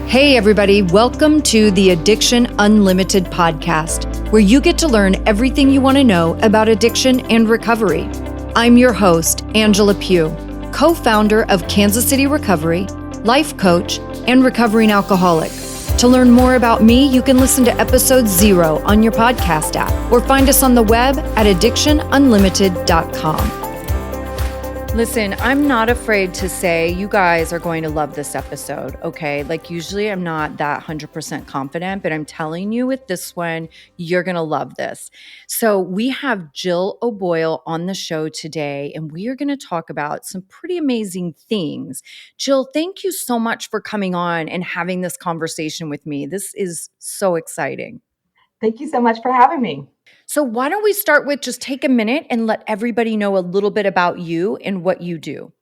Hey, everybody, welcome to the Addiction Unlimited podcast, where you get to learn everything you want to know about addiction and recovery. I'm your host, Angela Pugh, co-founder of Kansas City Recovery, life coach, and recovering alcoholic. To learn more about me, you can listen to episode 0 on your podcast app or find us on the web at addictionunlimited.com. Listen, I'm not afraid to say you guys are going to love this episode, okay? Like usually I'm not that 100% confident, but I'm telling you with this one, you're going to love this. So we have Jill O'Boyle on the show today, and we are going to talk about some pretty amazing things. Jill, thank you so much for coming on and having this conversation with me. This is so exciting. Thank you so much for having me. So why don't we start with just take a minute and let everybody know a little bit about you and what you do.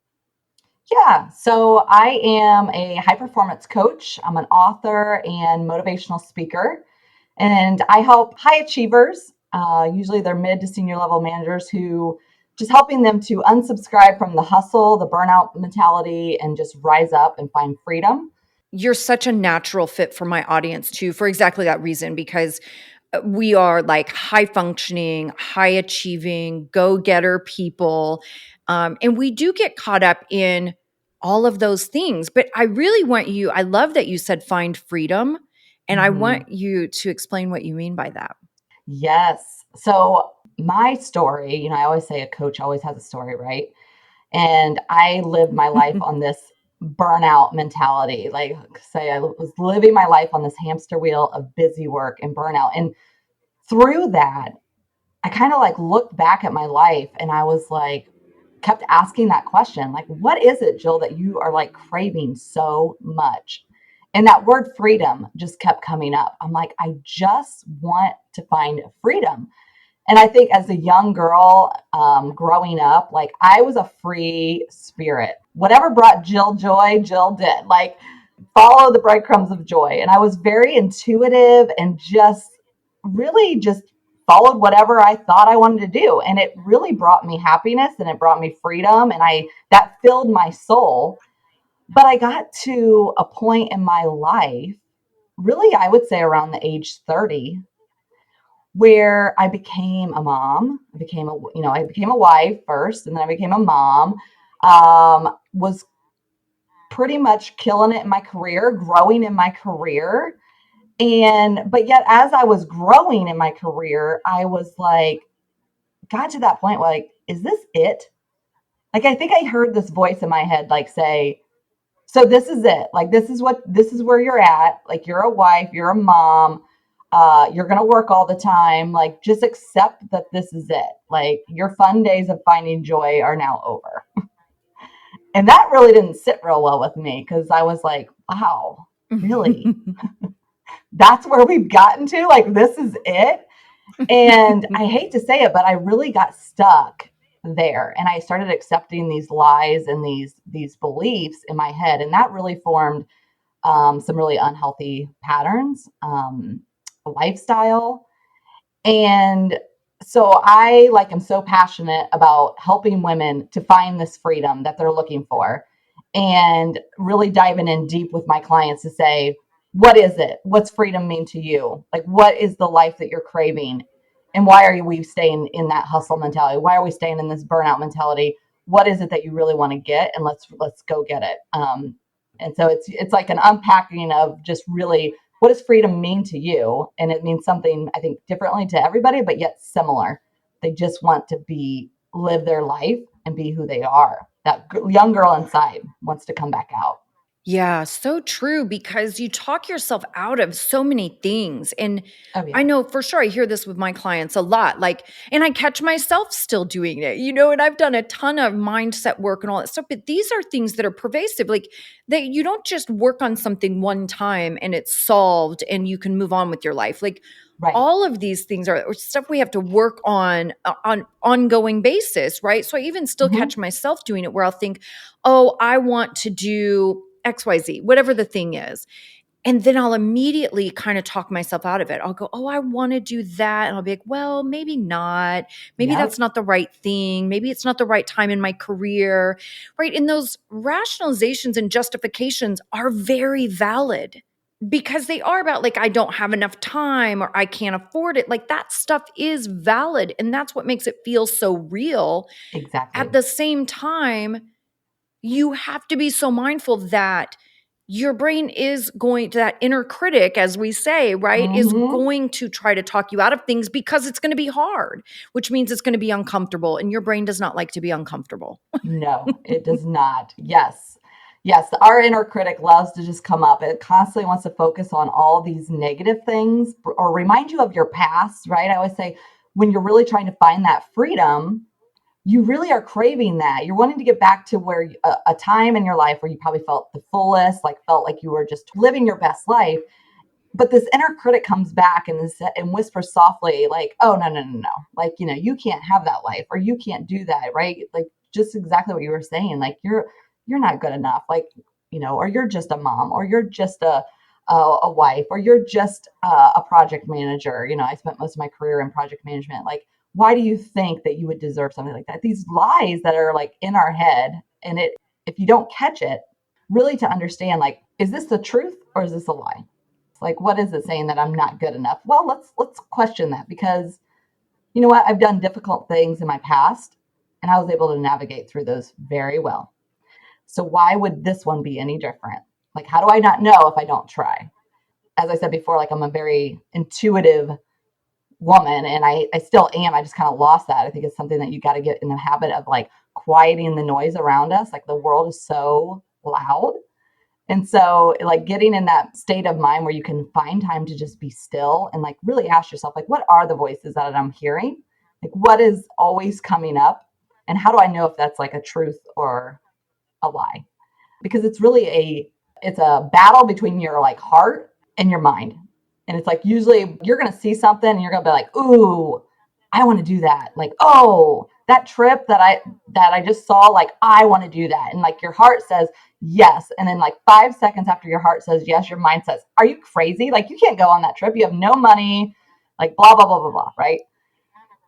Yeah, so I am a high performance coach. I'm an author and motivational speaker, and I help high achievers, usually they're mid to senior level managers, who just helping them to unsubscribe from the hustle, the burnout mentality, and just rise up and find freedom. You're such a natural fit for my audience too, for exactly that reason, because we are like high functioning, high achieving, go-getter people. And we do get caught up in all of those things. But I really want you, I love that you said find freedom. And I want you to explain what you mean by that. Yes. So my story, I always say a coach always has a story, right? And I lived my life on this burnout mentality. Like, say, I was living my life on this hamster wheel of busy work and burnout. And through that, I kind of like looked back at my life and I was like, kept asking that question, like, what is it, Jill, that you are like craving so much? And that word freedom just kept coming up. I'm like, I just want to find freedom. And I think as a young girl, growing up, like I was a free spirit. Whatever brought Jill joy, Jill did. Like follow the breadcrumbs of joy. And I was very intuitive and just really just followed whatever I thought I wanted to do. And it really brought me happiness and it brought me freedom. And that filled my soul. But I got to a point in my life, really, I would say around the age 30, where I became a mom. I became a wife first, and then I became a mom. Was pretty much killing it in my career, growing in my career. But yet as I was growing in my career, I was like, got to that point, like, is this it? Like, I think I heard this voice in my head, like say, so this is it. Like, this is where you're at. Like, you're a wife, you're a mom. You're going to work all the time. Like, just accept that this is it. Like, your fun days of finding joy are now over. And that really didn't sit real well with me because I was like, wow, really? That's where we've gotten to? Like, this is it? And I hate to say it, but I really got stuck there. And I started accepting these lies and these beliefs in my head. And that really formed some really unhealthy patterns, lifestyle. And so I am so passionate about helping women to find this freedom that they're looking for and really diving in deep with my clients to say, what is it? What's freedom mean to you? Like, what is the life that you're craving? And why are we staying in that hustle mentality? Why are we staying in this burnout mentality? What is it that you really want to get? And let's go get it. And so it's like an unpacking of just really, what does freedom mean to you? And it means something, I think, differently to everybody, but yet similar. They just want to live their life and be who they are. That young girl inside wants to come back out. Yeah, so true, because you talk yourself out of so many things. And Oh, yeah. I know for sure I hear this with my clients a lot, and I catch myself still doing it, and I've done a ton of mindset work and all that stuff, but these are things that are pervasive, like that you don't just work on something one time and it's solved and you can move on with your life. Like Right. all of these things are stuff we have to work on ongoing basis, right? So I even still catch myself doing it where I'll think, oh, I want to do XYZ, whatever the thing is. And then I'll immediately kind of talk myself out of it. I'll go, oh, I want to do that. And I'll be like, well, maybe not. Maybe that's not the right thing. Maybe it's not the right time in my career, right? And those rationalizations and justifications are very valid. because they are about like, I don't have enough time or I can't afford it. Like that stuff is valid. And that's what makes it feel so real. At Exactly. the same time, you have to be so mindful that your brain is going to, that inner critic, as we say, right, is Hmm. going to try to talk you out of things because it's going to be hard, which means it's going to be uncomfortable. And your brain does not like to be uncomfortable. No, it does not. Yes. Yes, our inner critic loves to just come up. It constantly wants to focus on all these negative things or remind you of your past, right? I always say when you're really trying to find that freedom, you really are craving that. You're wanting to get back to where a time in your life where you probably felt the fullest, like felt like you were just living your best life. But this inner critic comes back and whispers softly, like, "Oh no, like you can't have that life, or you can't do that, right? Like just exactly what you were saying, like you're not good enough, like or you're just a mom, or you're just a wife, or you're just a project manager. I spent most of my career in project management. Like, why do you think that you would deserve something like that? These lies that are like in our head, and if you don't catch it, really to understand, like, is this the truth or is this a lie? Like, what is it saying that I'm not good enough? Well, let's question that, because you know what? I've done difficult things in my past and I was able to navigate through those very well. So why would this one be any different? Like, how do I not know if I don't try? As I said before, like I'm a very intuitive woman, and I still am. I just kind of lost that. I think it's something that you got to get in the habit of, like quieting the noise around us. Like the world is so loud. And so, like, getting in that state of mind where you can find time to just be still and, like, really ask yourself, like, what are the voices that I'm hearing? Like, what is always coming up? And how do I know if that's like a truth or a lie? Because it's a battle between your like heart and your mind. And it's like usually you're gonna see something and you're gonna be like, ooh, I want to do that. Like, oh, that trip that I just saw, like I want to do that. And like your heart says yes. And then like 5 seconds after your heart says yes, your mind says, are you crazy? Like you can't go on that trip. You have no money, like blah, blah, blah, blah, blah, right?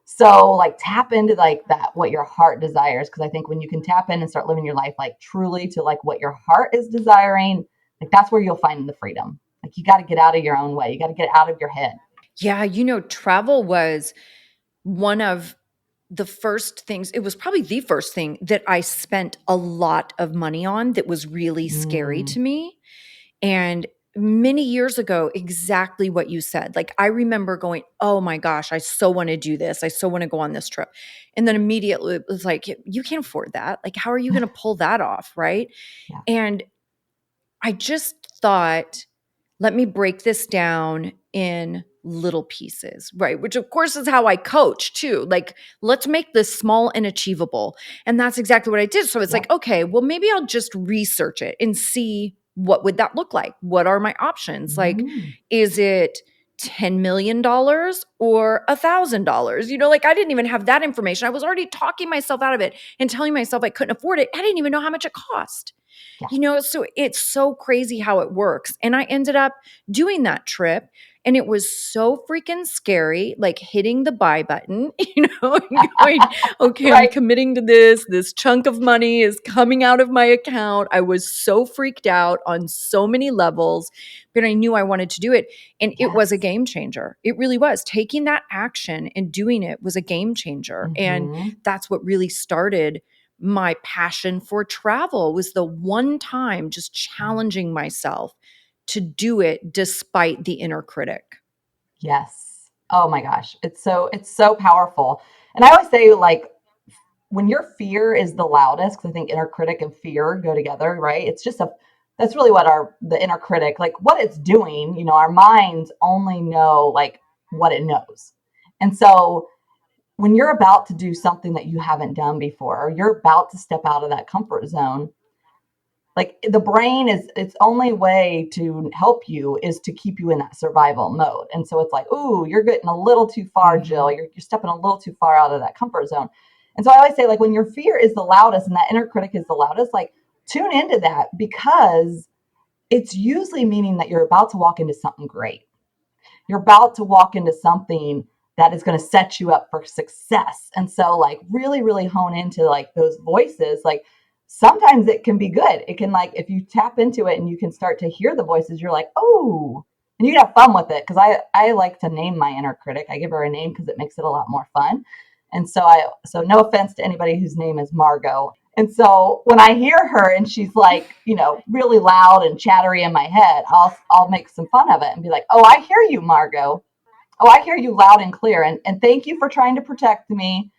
So like tap into like that, what your heart desires. Cause I think when you can tap in and start living your life like truly to like what your heart is desiring, like that's where you'll find the freedom. Like you got to get out of your own way. You got to get out of your head. Yeah, travel was one of the first things, it was probably the first thing that I spent a lot of money on that was really scary Mm, to me. And many years ago, exactly what you said. Like, I remember going, oh my gosh, I so want to do this. I so want to go on this trip. And then immediately it was like, you can't afford that. Like, how are you going to pull that off? Right. yeah. And I just thought, let me break this down in little pieces, right? Which of course is how I coach too. Like, let's make this small and achievable. And that's exactly what I did. So it's like, Yep. okay, well, maybe I'll just research it and see what would that look like? What are my options? Like, Mm, is it $10 million or $1,000? Like I didn't even have that information. I was already talking myself out of it and telling myself I couldn't afford it. I didn't even know how much it cost. yeah. So it's so crazy how it works. And I ended up doing that trip and it was so freaking scary, like hitting the buy button, and going, okay, I'm Right. committing to this. This chunk of money is coming out of my account. I was so freaked out on so many levels, but I knew I wanted to do it. And it was a Yes. game changer. It really was. Taking that action and doing it was a game changer. And Hmm. that's what really started my passion for travel, was the one time just challenging myself to do it despite the inner critic. Yes. Oh my gosh. It's so powerful. And I always say, like, when your fear is the loudest, because I think inner critic and fear go together, right? That's really what the inner critic, like what it's doing, our minds only know like what it knows. And so when you're about to do something that you haven't done before, or you're about to step out of that comfort zone, like the brain is its only way to help you is to keep you in that survival mode. And so it's like, ooh, you're getting a little too far, Jill. Mhm. You're stepping a little too far out of that comfort zone. And so I always say, like, when your fear is the loudest and that inner critic is the loudest, like tune into that, because it's usually meaning that you're about to walk into something great. You're about to walk into something that is going to set you up for success. And so like really, really hone into like those voices. Like sometimes it can be good. It can, like, if you tap into it and you can start to hear the voices, you're like, oh, and you can have fun with it. Cause I like to name my inner critic. I give her a name because it makes it a lot more fun. And so no offense to anybody whose name is Margot. And so when I hear her and she's like, really loud and chattery in my head, I'll make some fun of it and be like, oh, I hear you, Margot. Oh, I hear you loud and clear. And thank you for trying to protect me.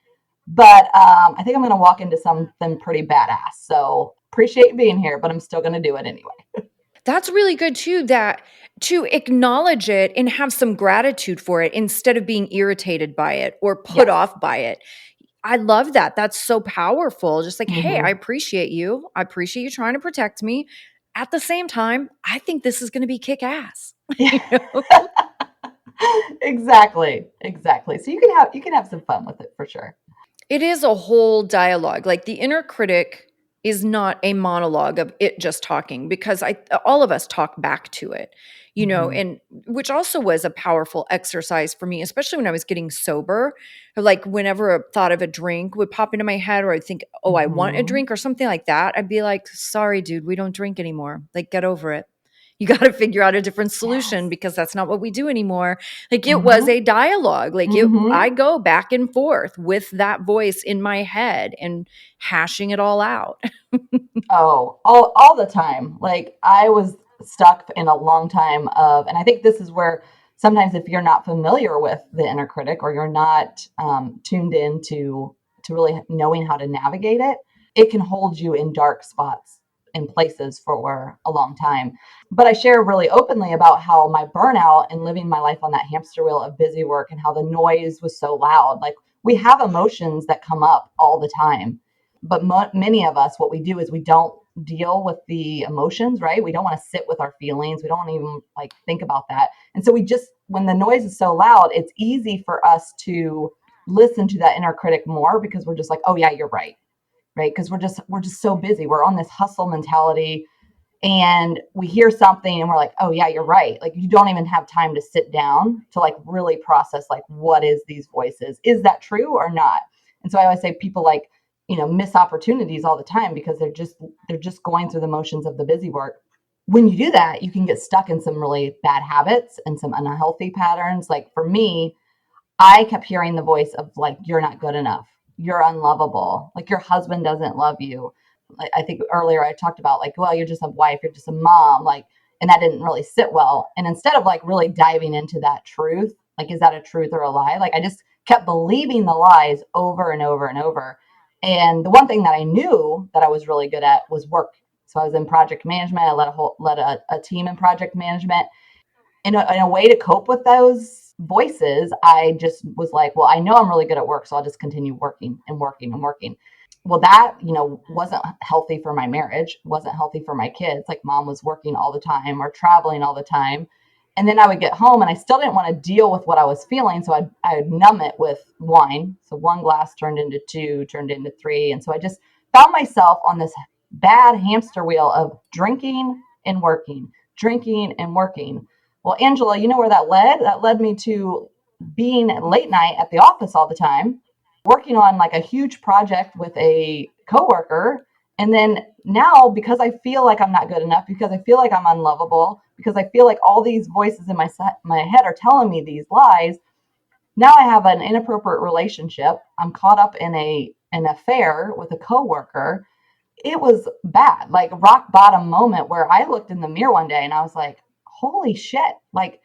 But I think I'm going to walk into something pretty badass. So appreciate being here, but I'm still going to do it anyway. That's really good too, that to acknowledge it and have some gratitude for it instead of being irritated by it or put Yes. off by it. I love that. That's so powerful. Just like, hey, I Mm-hmm. appreciate you. I appreciate you trying to protect me. At the same time, I think this is going to be kick ass. Yeah. You know? Exactly. Exactly. So you can have some fun with it for sure. It is a whole dialogue. Like the inner critic is not a monologue of it just talking because all of us talk back to it, Mm-hmm. and which also was a powerful exercise for me, especially when I was getting sober. Like whenever a thought of a drink would pop into my head or I'd think, "Oh, I want a Mm-hmm. drink" or something like that, I'd be like, "Sorry, dude, we don't drink anymore. Like get over it." You got to figure out a different solution Yes. because that's not what we do anymore. Like it was Mm-hmm. a dialogue. I Mm-hmm. go back and forth with that voice in my head and hashing it all out. Oh, all the time. Like I was stuck in a long time of, and I think this is where sometimes if you're not familiar with the inner critic or you're not tuned in to really knowing how to navigate it, it can hold you in dark spots in places for a long time. But I share really openly about how my burnout and living my life on that hamster wheel of busy work and how the noise was so loud. Like we have emotions that come up all the time, but many of us, what we do is we don't deal with the emotions, right? We don't want to sit with our feelings. We don't want to even like think about that. And so we just, when the noise is so loud, it's easy for us to listen to that inner critic more because we're just like, oh yeah, you're right. Right. Because we're just so busy. We're on this hustle mentality and we hear something and we're like, oh yeah, you're right. Like you don't even have time to sit down to like really process like what is these voices? Is that true or not? And so I always say people like, miss opportunities all the time because they're just going through the motions of the busy work. When you do that, you can get stuck in some really bad habits and some unhealthy patterns. Like for me, I kept hearing the voice of like, you're not good enough. You're unlovable. Like your husband doesn't love you. Like, I think earlier I talked about like, well, you're just a wife, you're just a mom. Like, and that didn't really sit well. And instead of like really diving into that truth, like, is that a truth or a lie? Like I just kept believing the lies over and over and over. And the one thing that I knew that I was really good at was work. So I was in project management. I led a team in project management in a way to cope with those voices. I just was like, well, I know I'm really good at work, so I'll just continue working and working and working. Well, that, wasn't healthy for my marriage, wasn't healthy for my kids. Like mom was working all the time or traveling all the time. And then I would get home and I still didn't want to deal with what I was feeling. So I'd numb it with wine. So one glass turned into two, turned into three. And so I just found myself on this bad hamster wheel of drinking and working. Well, Angela, you know where that led? That led me to being late night at the office all the time, working on like a huge project with a coworker. And then now, because I feel like I'm not good enough, because I feel like I'm unlovable, because I feel like all these voices in my head are telling me these lies, now I have an inappropriate relationship. I'm caught up in an affair with a coworker. It was bad, like rock bottom moment where I looked in the mirror one day and I was like, holy shit, like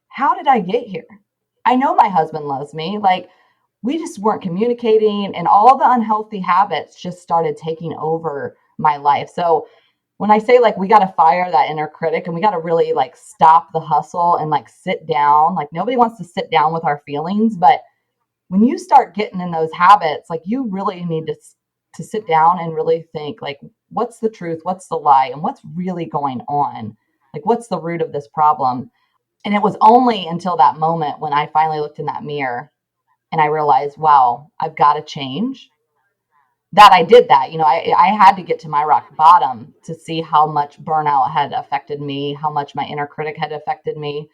how did I get here? I know my husband loves me. Like, we just weren't communicating, and all the unhealthy habits just started taking over my life. So, when I say like we got to fire that inner critic and we got to really like stop the hustle and like sit down, like nobody wants to sit down with our feelings, but when you start getting in those habits, like you really need to sit down and really think like what's the truth, what's the lie, and what's really going on? Like what's the root of this problem? And it was only until that moment when I finally looked in that mirror and I realized, wow, I've got to change, that I did that. I had to get to my rock bottom to see how much burnout had affected me, how much my inner critic had affected me.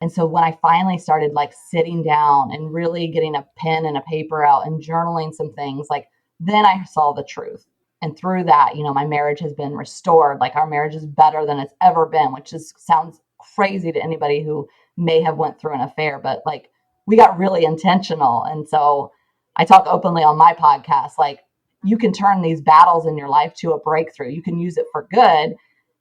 And so when I finally started like sitting down and really getting a pen and a paper out and journaling some things, like then I saw the truth. And through that, my marriage has been restored. Like our marriage is better than it's ever been, which just sounds crazy to anybody who may have went through an affair, but like we got really intentional. And so I talk openly on my podcast, like you can turn these battles in your life to a breakthrough. You can use it for good.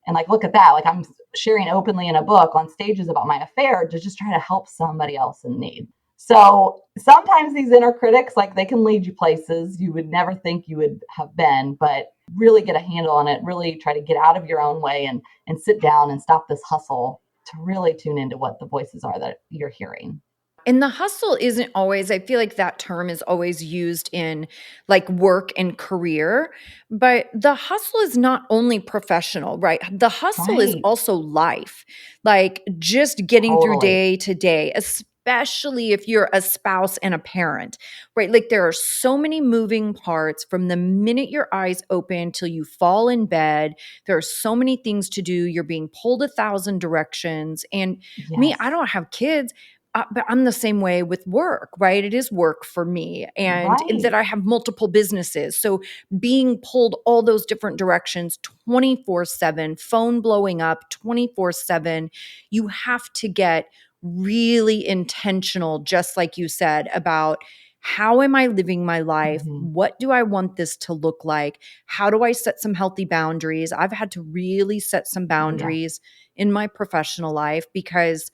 And like, look at that. Like I'm sharing openly in a book on stages about my affair to just try to help somebody else in need. So sometimes these inner critics, like they can lead you places you would never think you would have been, but really get a handle on it, really try to get out of your own way and sit down and stop this hustle to really tune into what the voices are that you're hearing. And the hustle isn't always, I feel like that term is always used in like work and career, but the hustle is not only professional, right? The hustle is Right. also life, like just getting through Totally. day to day, especially if you're a spouse and a parent, right? Like there are so many moving parts from the minute your eyes open till you fall in bed. There are so many things to do. You're being pulled 1,000 directions. And me, Yes. I don't have kids, but I'm the same way with work, right? It is work for me, and that Right. I have multiple businesses. So being pulled all those different directions 24/7, phone blowing up 24/7, you have to get really intentional, just like you said, about how am I living my life? Mm-hmm. What do I want this to look like? How do I set some healthy boundaries? I've had to really set some Oh, yeah. boundaries in my professional life because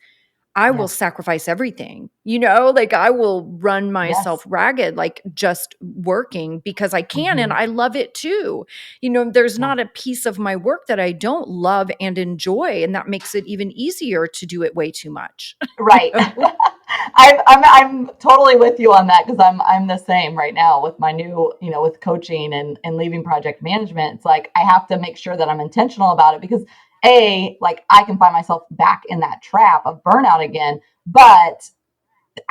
I will Yes. sacrifice everything, like I will run myself Yes. ragged, like just working because I can and Mm-hmm. I love it too. There's Yeah. not a piece of my work that I don't love and enjoy. And that makes it even easier to do it way too much. you Right. know? I'm totally with you on that because I'm the same right now with my new, with coaching and leaving project management. It's like I have to make sure that I'm intentional about it because like I can find myself back in that trap of burnout again. But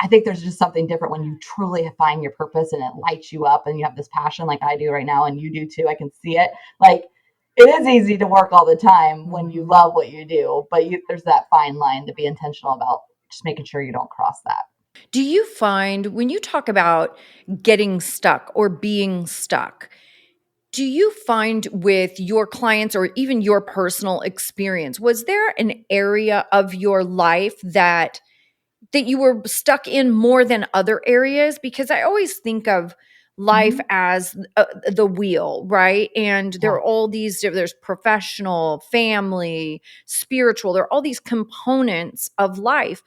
I think there's just something different when you truly find your purpose and it lights you up and you have this passion like I do right now and you do too. I can see it. Like it is easy to work all the time when you love what you do, but there's that fine line to be intentional about just making sure you don't cross that. Do you find when you talk about getting stuck or being stuck, do you find with your clients or even your personal experience, was there an area of your life that you were stuck in more than other areas? Because I always think of life Mm-hmm. as the wheel, right? And there Yeah. are all these, there's professional, family, spiritual, there are all these components of life.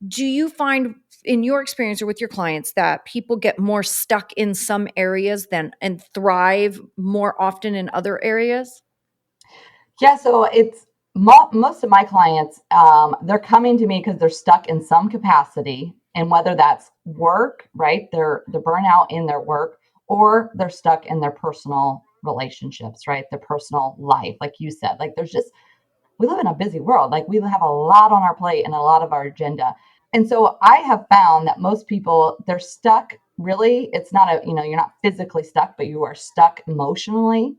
Do you find in your experience or with your clients that people get more stuck in some areas than and thrive more often in other areas? Yeah, so it's most of my clients, they're coming to me because they're stuck in some capacity, and whether that's work, right? They're burnout in their work, or they're stuck in their personal relationships, right? Their personal life, like you said. Like there's just we live in a busy world. Like we have a lot on our plate and a lot of our agenda. And so I have found that most people they're stuck really, it's not you're not physically stuck, but you are stuck emotionally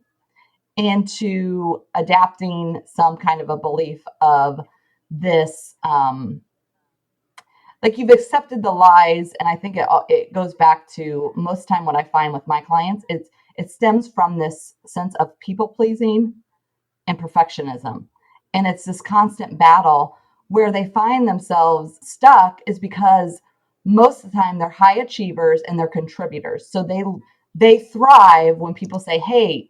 into adapting some kind of a belief of this like you've accepted the lies. And I think it goes back to most time what I find with my clients, it stems from this sense of people pleasing and perfectionism, and it's this constant battle where they find themselves stuck is because most of the time they're high achievers and they're contributors, so they thrive when people say, hey,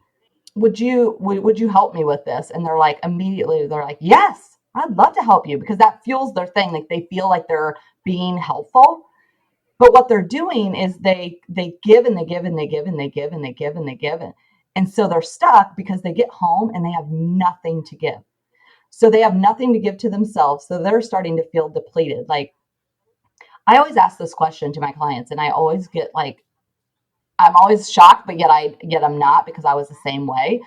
would you help me with this? And they're like immediately they're like, yes, I'd love to help you, because that fuels their thing. Like they feel like they're being helpful. But what they're doing is they give and they give and they give and they give and they give and they give and so they're stuck because they get home and they have nothing to give. So they have nothing to give to themselves. So they're starting to feel depleted. Like I always ask this question to my clients and I always get like I'm always shocked, but yet I'm not, because I was the same way.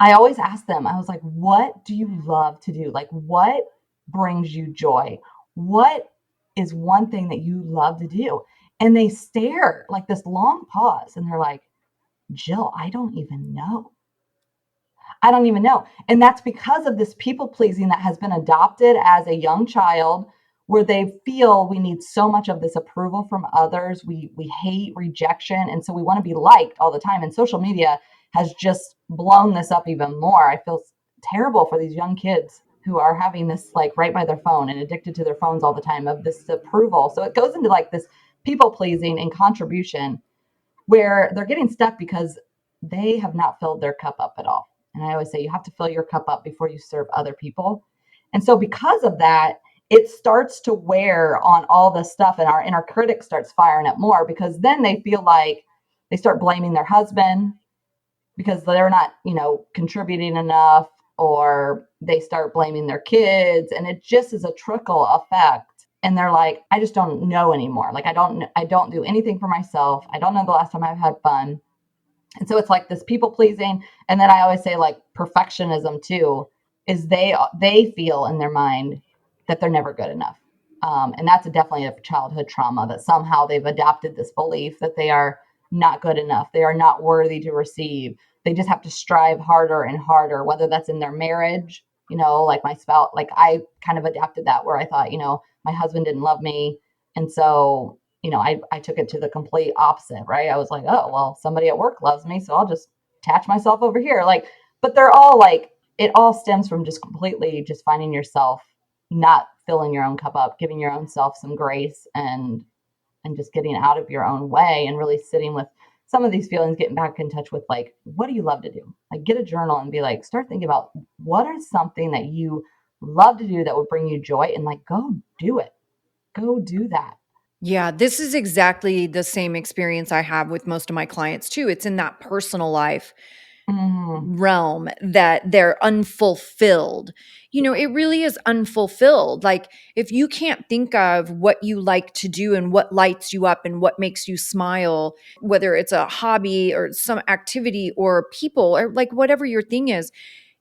I always ask them, I was like, what do you love to do? Like, what brings you joy? What is one thing that you love to do? And they stare like this long pause and they're like, Jill, I don't even know. I don't even know. And that's because of this people pleasing that has been adopted as a young child, where they feel we need so much of this approval from others. We hate rejection. And so we want to be liked all the time. And social media has just blown this up even more. I feel terrible for these young kids who are having this like right by their phone and addicted to their phones all the time of this approval. So it goes into like this people pleasing and contribution where they're getting stuck because they have not filled their cup up at all. And I always say you have to fill your cup up before you serve other people. And so because of that, it starts to wear on all this stuff, and our inner critic starts firing up more because then they feel like they start blaming their husband because they're not, contributing enough, or they start blaming their kids, and it just is a trickle effect. And they're like, I just don't know anymore. Like I don't do anything for myself. I don't know the last time I've had fun. And so it's like this people pleasing. And then I always say like perfectionism too, is they feel in their mind that they're never good enough. And that's definitely a childhood trauma, that somehow they've adopted this belief that they are not good enough. They are not worthy to receive. They just have to strive harder and harder, whether that's in their marriage, like my spouse, like I kind of adapted that where I thought, my husband didn't love me. And so I took it to the complete opposite, right? I was like, oh, well, somebody at work loves me, so I'll just attach myself over here. Like, but they're all like, it all stems from just completely just finding yourself, not filling your own cup up, giving your own self some grace, and just getting out of your own way and really sitting with some of these feelings, getting back in touch with like, what do you love to do? Like, get a journal and be like, start thinking about what is something that you love to do that would bring you joy, and like, go do it. Go do that. Yeah, this is exactly the same experience I have with most of my clients too. It's in that personal life Mm, realm that they're unfulfilled. It really is unfulfilled. Like, if you can't think of what you like to do and what lights you up and what makes you smile, whether it's a hobby or some activity or people or like whatever your thing is,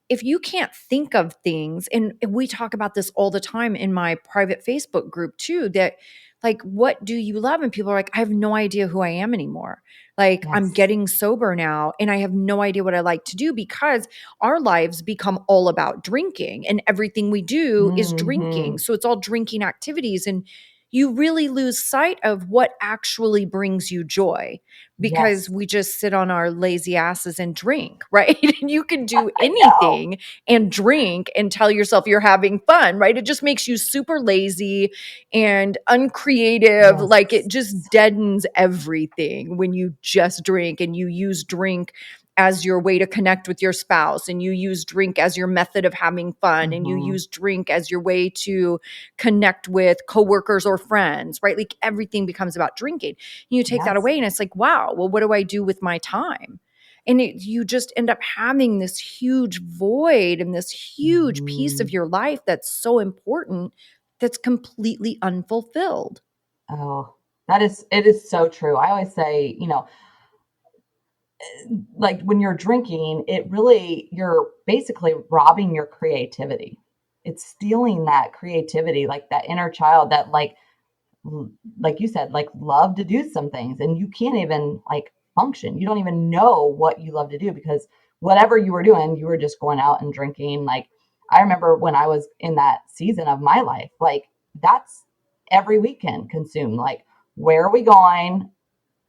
if you can't think of things, and we talk about this all the time in my private Facebook group too, that like, what do you love? And people are like, I have no idea who I am anymore. Like, I'm yes. getting sober now and I have no idea what I like to do because our lives become all about drinking and everything we do is drinking. Hmm. So it's all drinking activities. And you really lose sight of what actually brings you joy because Yes. we just sit on our lazy asses and drink, right? And you can do I know. anything and drink and tell yourself you're having fun, right? It just makes you super lazy and uncreative. Like, it just Yes. deadens everything when you just drink and you use drink as your way to connect with your spouse, and you use drink as your method of having fun, and you Hmm. use drink as your way to connect with coworkers or friends, right? Like, everything becomes about drinking. You take that Yes. away and it's like, wow, well, what do I do with my time? And you just end up having this huge void and this huge piece of Hmm. your life that's so important that's completely unfulfilled. Oh, it is so true. I always say, like when you're drinking, you're basically robbing your creativity. It's stealing that creativity, like that inner child that like you said, like love to do some things, and you can't even like function. You don't even know what you love to do because whatever you were doing, you were just going out and drinking. Like I remember when I was in that season of my life, like that's every weekend consumed. Like, where are we going?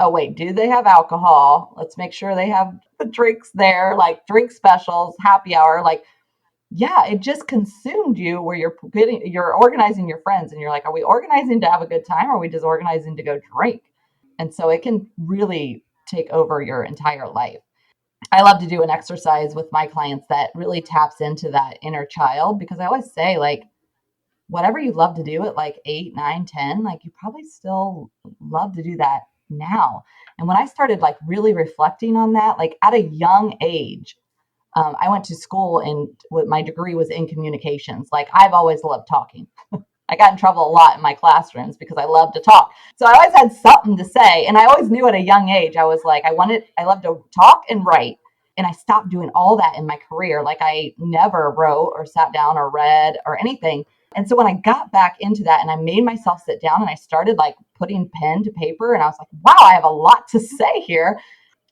Oh wait, do they have alcohol? Let's make sure they have the drinks there, like drink specials, happy hour. Like, yeah, it just consumed you where you're organizing your friends, and you're like, are we organizing to have a good time, or are we just organizing to go drink? And so it can really take over your entire life. I love to do an exercise with my clients that really taps into that inner child, because I always say, like, whatever you love to do at like 8, 9, 10, like you probably still love to do that now. And when I started like really reflecting on that, like at a young age, I went to school and what my degree was in communications. Like I've always loved talking. I got in trouble a lot in my classrooms because I love to talk. So I always had something to say. And I always knew at a young age, I was like, I love to talk and write. And I stopped doing all that in my career. Like I never wrote or sat down or read or anything. And so when I got back into that and I made myself sit down and I started like putting pen to paper, and I was like, wow, I have a lot to say here.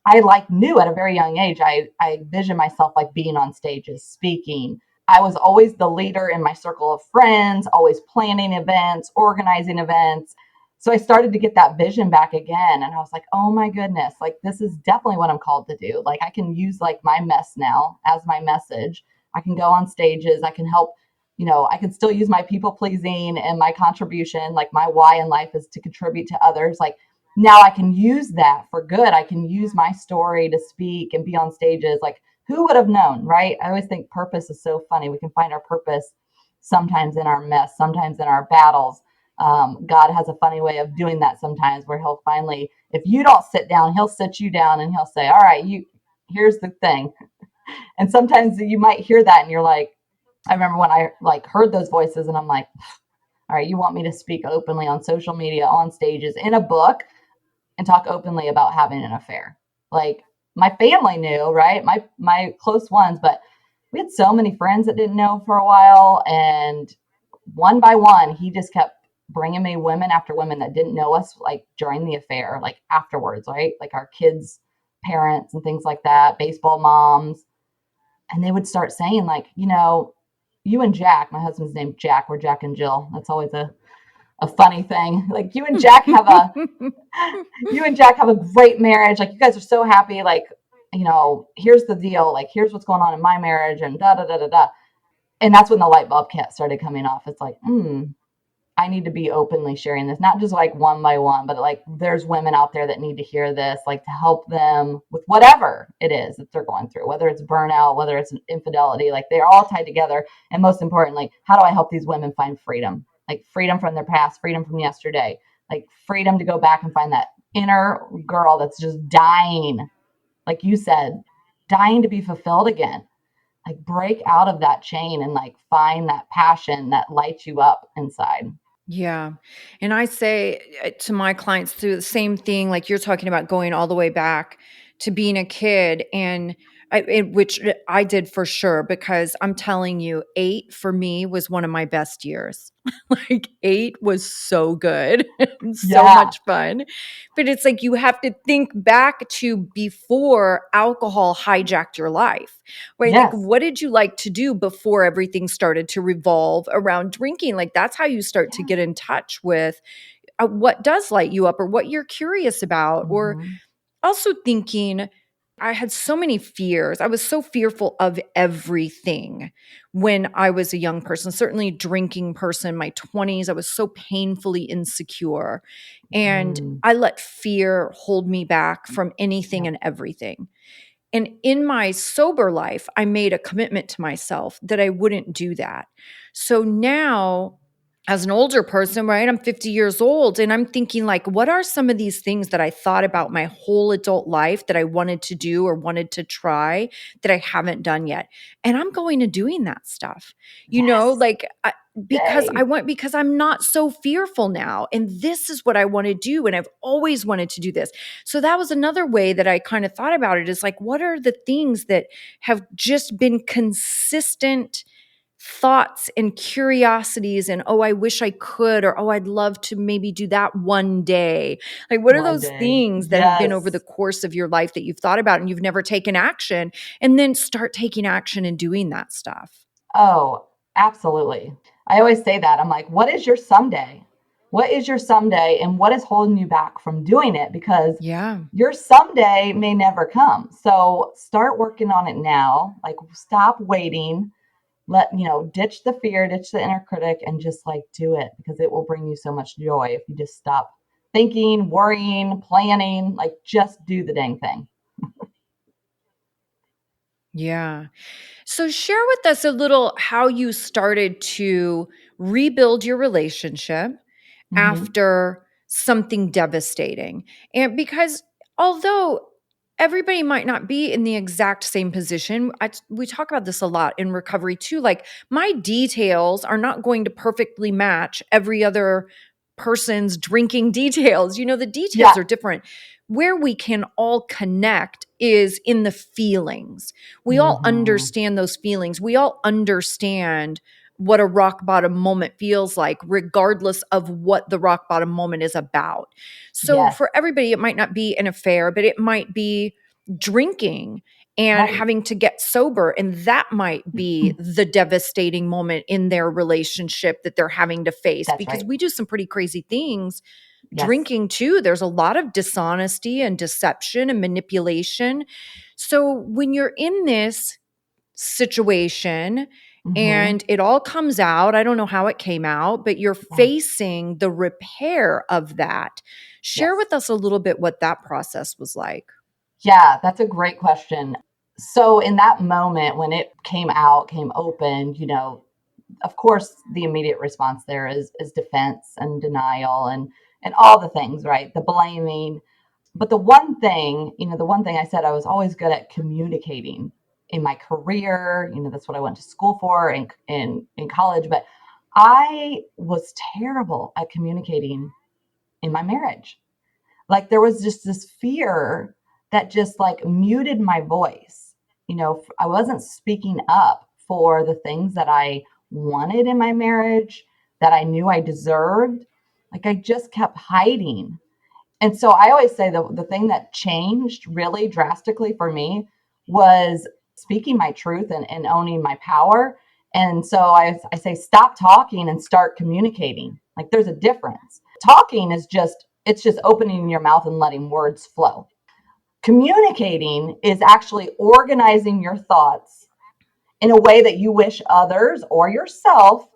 I like knew at a very young age, I visioned myself like being on stages, speaking. I was always the leader in my circle of friends, always planning events, organizing events. So I started to get that vision back again. And I was like, oh my goodness, like this is definitely what I'm called to do. Like I can use like my mess now as my message. I can go on stages. I can help, I can still use my people pleasing and my contribution. Like my why in life is to contribute to others. Like now I can use that for good. I can use my story to speak and be on stages. Like who would have known, right? I always think purpose is so funny. We can find our purpose sometimes in our mess, sometimes in our battles. God has a funny way of doing that sometimes where he'll finally, if you don't sit down, he'll sit you down and he'll say, all right, here's the thing. And sometimes you might hear that and you're like, I remember when I like heard those voices and I'm like, all right, you want me to speak openly on social media, on stages, in a book, and talk openly about having an affair. Like my family knew, right? My close ones, but we had so many friends that didn't know for a while, and one by one, he just kept bringing me women after women that didn't know us, like during the affair, like afterwards, right? Like our kids' parents and things like that, baseball moms, and they would start saying like, you and Jack, my husband's named Jack, we're Jack and Jill. That's always a funny thing. Like you and Jack have a great marriage. Like you guys are so happy. Like, here's the deal. Like, here's what's going on in my marriage and da, da, da, da, da. And that's when the light bulb started coming off. It's like, I need to be openly sharing this, not just like one by one, but like there's women out there that need to hear this, like to help them with whatever it is that they're going through, whether it's burnout, whether it's infidelity, like they're all tied together. And most importantly, how do I help these women find freedom? Like freedom from their past, freedom from yesterday, like freedom to go back and find that inner girl that's just dying, like you said, dying to be fulfilled again. Like break out of that chain and like find that passion that lights you up inside. Yeah. And I say to my clients through the same thing, like you're talking about going all the way back to being a kid which I did for sure, because I'm telling you, 8 for me was one of my best years. Like 8 was so good and so Yeah. much fun. But it's like you have to think back to before alcohol hijacked your life, right? Like, Yes. what did you like to do before everything started to revolve around drinking? Like, that's how you start to Yeah. get in touch with what does light you up or what you're curious about. Or Mm-hmm. also thinking, I had so many fears. I was so fearful of everything when I was a young person, certainly drinking person, my 20s. I was so painfully insecure. And Mm. I let fear hold me back from anything Yep. and everything. And in my sober life, I made a commitment to myself that I wouldn't do that. So now, as an older person, right, I'm 50 years old, and I'm thinking, like, what are some of these things that I thought about my whole adult life that I wanted to do or wanted to try that I haven't done yet? And I'm going to doing that stuff, Yes. like, Yay. because I'm not so fearful now. And this is what I want to do. And I've always wanted to do this. So that was another way that I kind of thought about it, is like, what are the things that have just been consistent thoughts and curiosities, and oh, I wish I could, or oh, I'd love to maybe do that one day. Like, what are One those day. things that have been over the Yes. course of your life that you've thought about and you've never taken action, and then start taking action and doing that stuff? Oh, absolutely. I always say that. I'm like, what is your someday? What is your someday and what is holding you back from doing it? Because Yeah. your someday may never come. So start working on it now. Like stop waiting. Ditch the fear, ditch the inner critic, and just like do it, because it will bring you so much joy if you just stop thinking, worrying, planning, like just do the dang thing. Yeah. So share with us a little how you started to rebuild your relationship Mm-hmm. after something devastating. And because although everybody might not be in the exact same position, we talk about this a lot in recovery too. Like, my details are not going to perfectly match every other person's drinking details. The details Yeah. are different. Where we can all connect is in the feelings. We all Mm-hmm. understand those feelings. We all understand what a rock bottom moment feels like, regardless of what the rock bottom moment is about. So Yes. for everybody, it might not be an affair, but it might be drinking and Right. having to get sober. And that might be the devastating moment in their relationship that they're having to face, That's because right. we do some pretty crazy things Yes. drinking too, there's a lot of dishonesty and deception and manipulation. So when you're in this situation Hmm. and it all comes out, I don't know how it came out, but you're Yeah. facing the repair of that. Share Yes. with us a little bit what that process was like. Yeah, that's a great question. So in that moment when it came out, came open, of course the immediate response there is defense and denial and all the things, right? The blaming. But the one thing I said, I was always good at communicating in my career. That's what I went to school for in college. But I was terrible at communicating in my marriage. Like there was just this fear that just like muted my voice. I wasn't speaking up for the things that I wanted in my marriage, that I knew I deserved. Like I just kept hiding. And so I always say the thing that changed really drastically for me was speaking my truth and owning my power. And so I say, stop talking and start communicating. Like there's a difference. Talking is it's just opening your mouth and letting words flow. Communicating is actually organizing your thoughts in a way that you wish others or yourself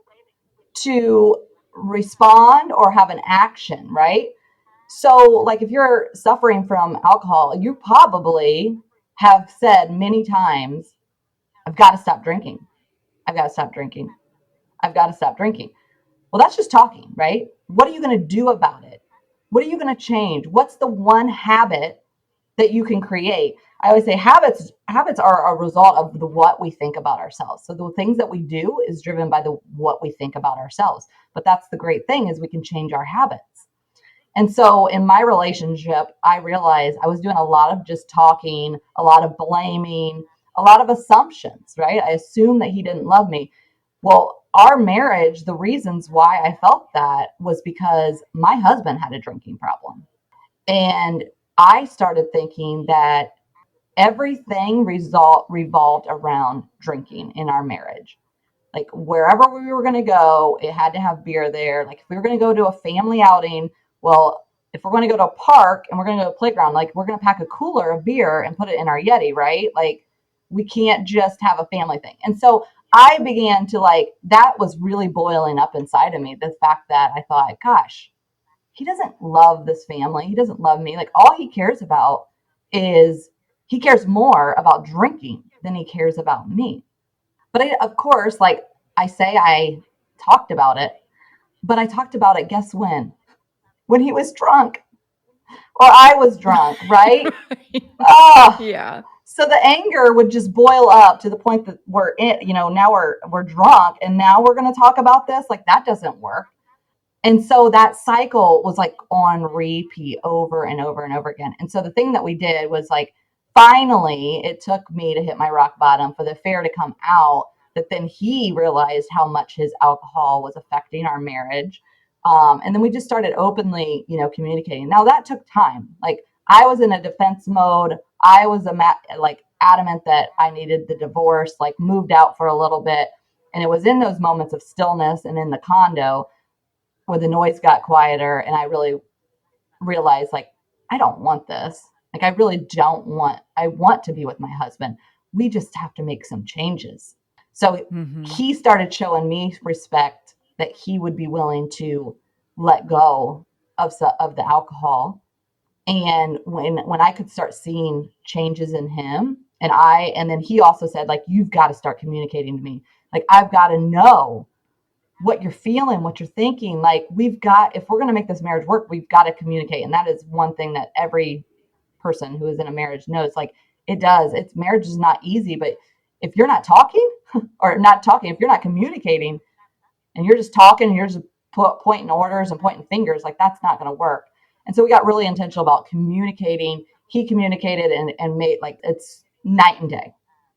to respond or have an action, right? So, like, if you're suffering from alcohol, you probably have said many times, I've got to stop drinking. I've got to stop drinking. I've got to stop drinking. Well, that's just talking, right? What are you going to do about it? What are you going to change? What's the one habit that you can create? I always say habits are a result of the what we think about ourselves. So the things that we do is driven by the what we think about ourselves. But that's the great thing is we can change our habits. And so in my relationship, I realized I was doing a lot of just talking, a lot of blaming, a lot of assumptions, right? I assumed that he didn't love me. Well, our marriage, the reasons why I felt that was because my husband had a drinking problem. And I started thinking that everything revolved around drinking in our marriage. Like wherever we were going to go, it had to have beer there. Like if we were going to go to a family outing, well, if we're going to go to a park and we're going to go to a playground, like we're going to pack a cooler of beer and put it in our Yeti, right? Like we can't just have a family thing. And so I began to like, that was really boiling up inside of me. The fact that I thought, gosh, he doesn't love this family. He doesn't love me. Like all he cares about is he cares more about drinking than he cares about me. But of course, like I say, I talked about it, but I talked about it, guess when? When he was drunk or I was drunk, right? Oh, Yeah. so the anger would just boil up to the point that we're in, now we're drunk and now we're going to talk about this. Like that doesn't work. And so that cycle was like on repeat over and over and over again. And so the thing that we did was like, finally, it took me to hit my rock bottom for the affair to come out. That then he realized how much his alcohol was affecting our marriage. And then we just started openly, communicating. Now that took time. Like I was in a defense mode. I was like adamant that I needed the divorce, like moved out for a little bit. And it was in those moments of stillness and in the condo where the noise got quieter and I really realized like I don't want this. Like I really don't want I want to be with my husband. We just have to make some changes. So Mhm. he started showing me respect that he would be willing to let go of the alcohol. And when I could start seeing changes in him and then he also said like you've got to start communicating to me. Like I've got to know what you're feeling, what you're thinking. Like if we're going to make this marriage work, we've got to communicate. And that is one thing that every person who is in a marriage knows. Like it does. Marriage is not easy, but if you're not talking or not talking, if you're not communicating and you're just talking, and you're just pointing orders and pointing fingers, like that's not going to work. And so we got really intentional about communicating. He communicated and made like it's night and day,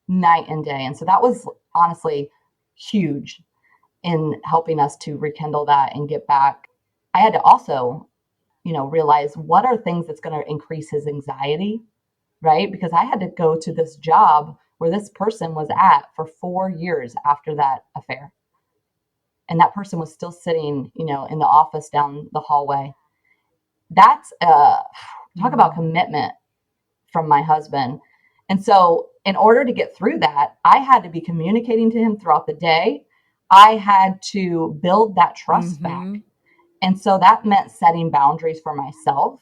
night and day. And so that was honestly huge in helping us to rekindle that and get back. I had to also, realize what are things that's going to increase his anxiety, right? Because I had to go to this job where this person was at for 4 years after that affair. And that person was still sitting, in the office down the hallway. that's talk about Mm. commitment from my husband. And so, in order to get through that, I had to be communicating to him throughout the day. I had to build that trust back. Mhm. And so that meant setting boundaries for myself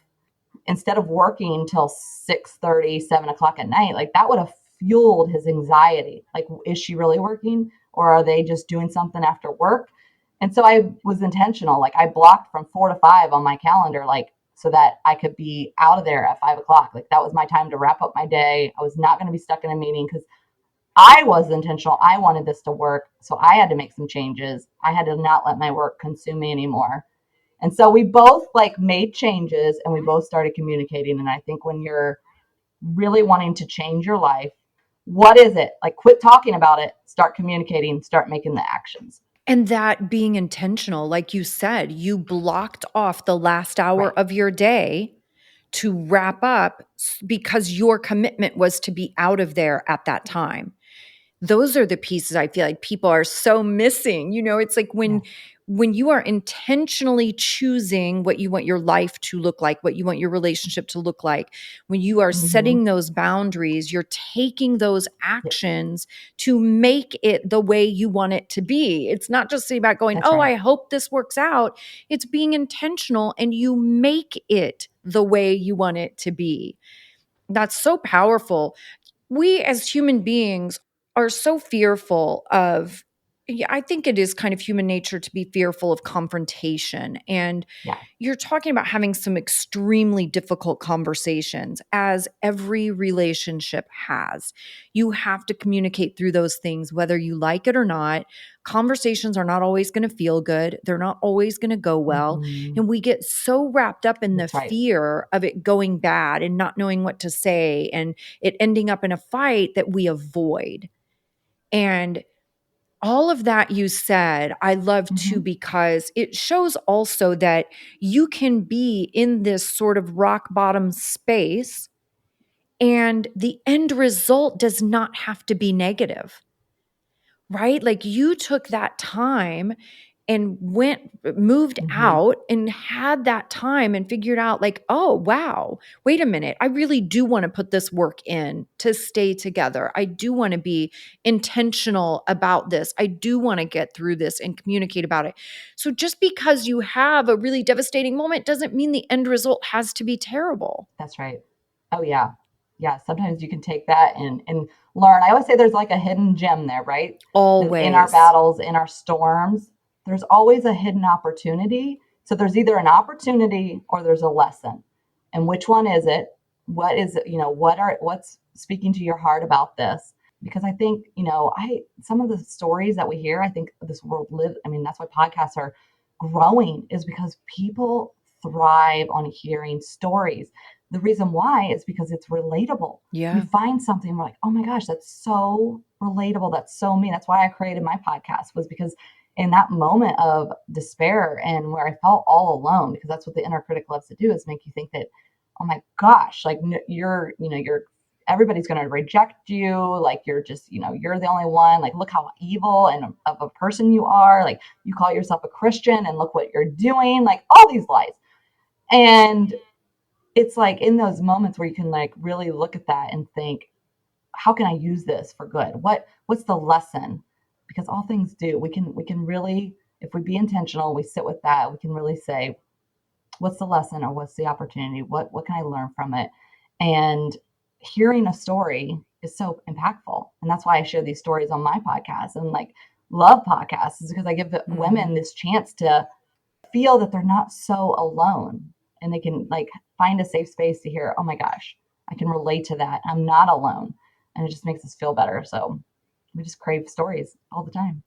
instead of working till 6:30, 7 o'clock at night. Like that would have fueled his anxiety. Like, is she really working or are they just doing something after work? And so I was intentional. Like I blocked from 4 to 5 on my calendar, like so that I could be out of there at 5 o'clock. Like that was my time to wrap up my day. I was not going to be stuck in a meeting because I was intentional. I wanted this to work. So I had to make some changes. I had to not let my work consume me anymore. And so we both like made changes and we both started communicating. And I think when you're really wanting to change your life, what is it? Like quit talking about it, start communicating, start making the actions. And that being intentional, like you said, you blocked off the last hour Right. of your day to wrap up because your commitment was to be out of there at that time. Those are the pieces I feel like people are so missing. It's like Yeah. when you are intentionally choosing what you want your life to look like, what you want your relationship to look like, when you are Mm-hmm. setting those boundaries, you're taking those Yeah, actions to make it the way you want it to be. It's not just about going, that's "Oh, right. I hope this works out." It's being intentional and you make it the way you want it to be. That's so powerful. We as human beings are so fearful of, yeah, I think it is kind of human nature to be fearful of confrontation. And Yeah. you're talking about having some extremely difficult conversations, as every relationship has. You have to communicate through those things, whether you like it or not. Conversations are not always going to feel good, they're not always going to go well. Mm-hmm. And we get so wrapped up in the That's right. fear of it going bad and not knowing what to say and it ending up in a fight that we avoid. And all of that you said, I love too, Mm-hmm. because it shows also that you can be in this sort of rock bottom space and the end result does not have to be negative, right? Like you took that time and moved Mm-hmm. out and had that time and figured out like, oh, wow, wait a minute. I really do want to put this work in to stay together. I do want to be intentional about this. I do want to get through this and communicate about it. So just because you have a really devastating moment doesn't mean the end result has to be terrible. That's right. Oh yeah. Yeah. Sometimes you can take that and learn. I always say there's like a hidden gem there, right? In our Always. battles, in our storms, there's always a hidden opportunity. So there's either an opportunity or there's a lesson. And which one is it? What is it? What's speaking to your heart about this? Because I think, I some of the stories that we hear, I think this world live, I mean, that's why podcasts are growing is because people thrive on hearing stories. The reason why is because it's relatable. We Yeah. find something, we're like, oh my gosh, that's so relatable. That's so me. That's why I created my podcast, was because in that moment of despair and where I felt all alone, because that's what the inner critic loves to do, is make you think that, oh my gosh, like you're everybody's going to reject you. Like you're just, you're the only one. Like, look how evil and of a person you are. Like, you call yourself a Christian and look what you're doing. Like, all these lies. And it's like in those moments where you can like really look at that and think, how can I use this for good? What's the lesson? Because all things do. We can really, if we be intentional, we sit with that, we can really say, what's the lesson or what's the opportunity? What can I learn from it? And hearing a story is so impactful. And that's why I share these stories on my podcast and like love podcasts, is because I give the women Mhm. this chance to feel that they're not so alone, and they can like find a safe space to hear, oh my gosh, I can relate to that. I'm not alone. And it just makes us feel better. So we just crave stories all the time.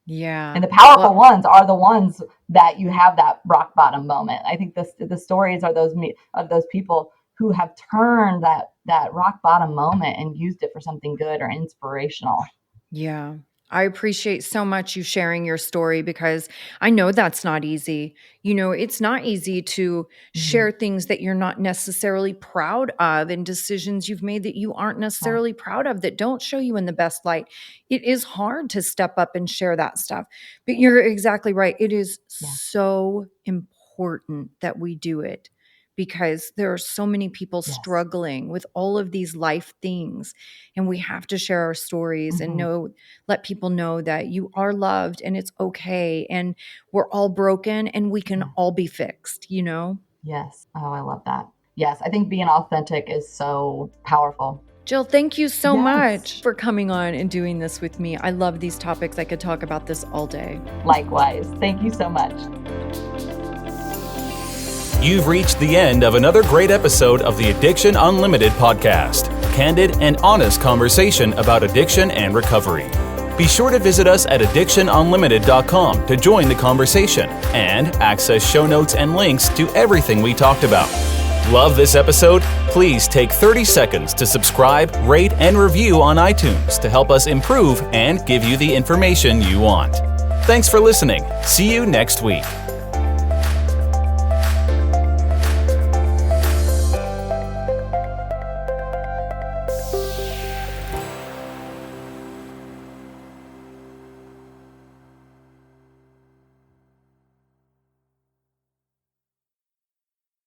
And Yeah. the powerful Well, ones are the ones that you have that rock bottom moment. I think the stories are those people who have turned that rock bottom moment and used it for something good or inspirational. yeah. I appreciate so much you sharing your story because I know that's not easy. It's not easy to Mm-hmm. share things that you're not necessarily proud of and decisions you've made that you aren't Right. necessarily proud of that don't show you in the best light. It is hard to step up and share that stuff. But you're exactly right. It is Yeah. so important that we do it because there are so many people Yes. struggling with all of these life things. And we have to share our stories and let people know that you are loved and it's okay. And we're all broken and we can all be fixed, you know? Yes. Oh, I love that. Yes. I think being authentic is so powerful. Jill, thank you so Yes. much for coming on and doing this with me. I love these topics. I could talk about this all day. Likewise. Thank you so much. You've reached the end of another great episode of the Addiction Unlimited podcast. Candid and honest conversation about addiction and recovery. Be sure to visit us at addictionunlimited.com to join the conversation and access show notes and links to everything we talked about. Love this episode? Please take 30 seconds to subscribe, rate, and review on iTunes to help us improve and give you the information you want. Thanks for listening. See you next week.